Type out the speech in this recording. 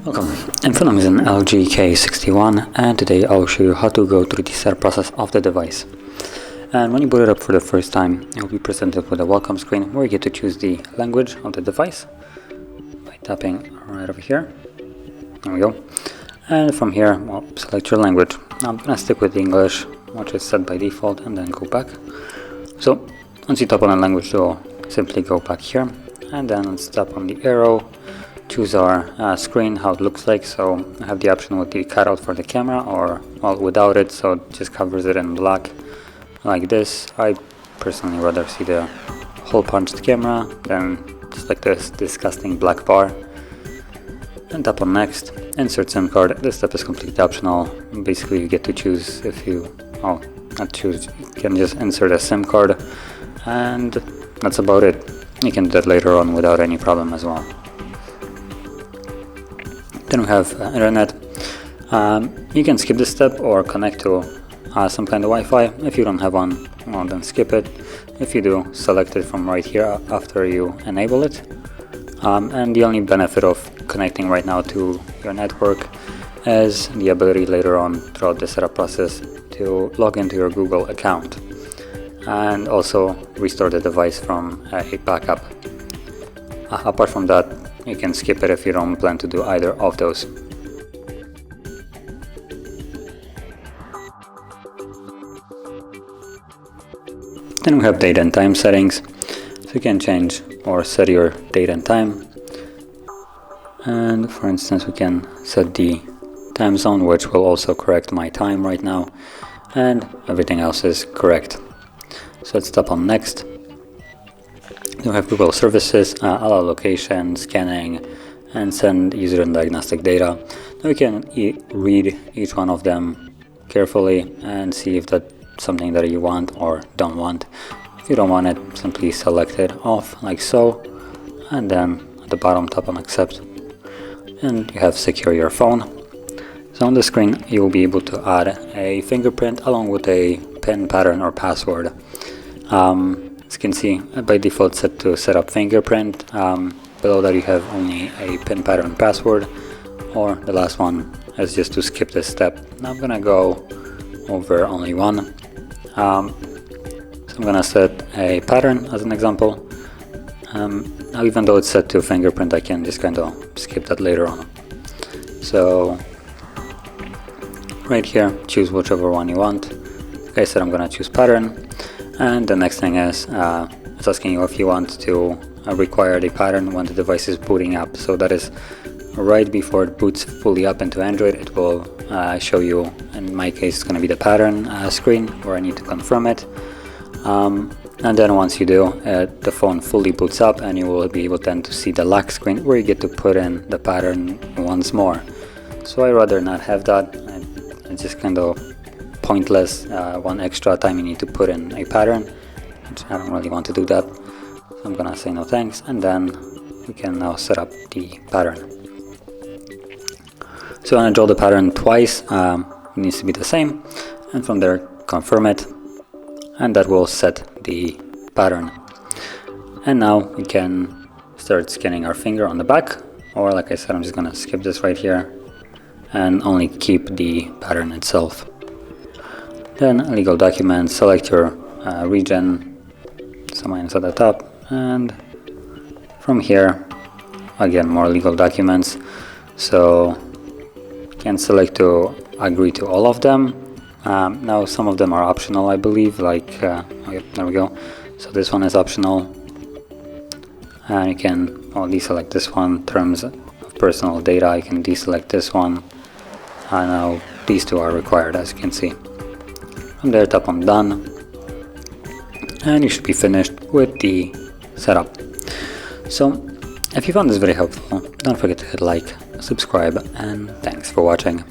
Welcome, in front of me is an LG K61 and today I'll show you how to go through the setup process of the device. And when you boot it up for the first time, you'll be presented with a welcome screen where you get to choose the language of the device by tapping right over here. There we go. And from here, well, select your language. Now I'm going to stick with English, which is set by default, and then go back. So once you tap on a language, you'll simply go back here, and then let's tap on the arrow. Choose our screen, how it looks like. So I have the option with the cutout for the camera, or well, without it, so it just covers it in black like this. I personally rather see the hole punched camera than just like this disgusting black bar. And tap on next. Insert SIM card. This step is completely optional. Basically you get to choose if you, well, not choose, you can just insert a SIM card, and that's about it. You can do that later on without any problem as well. Then we have internet. You can skip this step or connect to some kind of Wi-Fi. If you don't have one, well, then skip it. If you do, select it from right here after you enable it. And the only benefit of connecting right now to your network is the ability later on throughout the setup process to log into your Google account and also restore the device from a backup. Apart from that, you can skip it if you don't plan to do either of those. Then we have date and time settings. So you can change or set your date and time. And for instance, we can set the time zone, which will also correct my time right now. And everything else is correct. So let's tap on next. We have Google services, allow location, scanning, and send user and diagnostic data. Now we can read each one of them carefully and see if that's something that you want or don't want. If you don't want it, simply select it off like so, and then at the bottom tap on accept, and you have secure your phone. So on the screen you will be able to add a fingerprint along with a PIN pattern or password. As you can see, by default set to set up fingerprint. Below that you have only a PIN pattern password, or the last one is just to skip this step. Now I'm gonna go over only one. So I'm gonna set a pattern as an example. Now even though it's set to fingerprint, I can just kind of skip that later on. So right here, choose whichever one you want. Like I said, I'm gonna choose pattern. And the next thing is it's asking you if you want to require the pattern when the device is booting up. So that is right before it boots fully up into Android. It will show you, in my case it's going to be the pattern screen where I need to confirm it. And then once you do, the phone fully boots up and you will be able then to see the lock screen where you get to put in the pattern once more. So I rather not have that. It's just kind of pointless, one extra time you need to put in a pattern, which I don't really want to do that. So I'm gonna say no thanks, and then we can now set up the pattern. So I'm gonna draw the pattern twice. It needs to be the same, and from there confirm it, and that will set the pattern. And now we can start scanning our finger on the back, or like I said, I'm just gonna skip this right here and only keep the pattern itself. Then legal documents, select your region, so mine's at the top, and from here again more legal documents. So you can select to agree to all of them. Now some of them are optional, I believe, like okay, there we go. So this one is optional, and you can deselect this one, terms of personal data. You can deselect this one, and now these two are required, as you can see. From there tap on done, and you should be finished with the setup. So if you found this very helpful, don't forget to hit like, subscribe, and thanks for watching.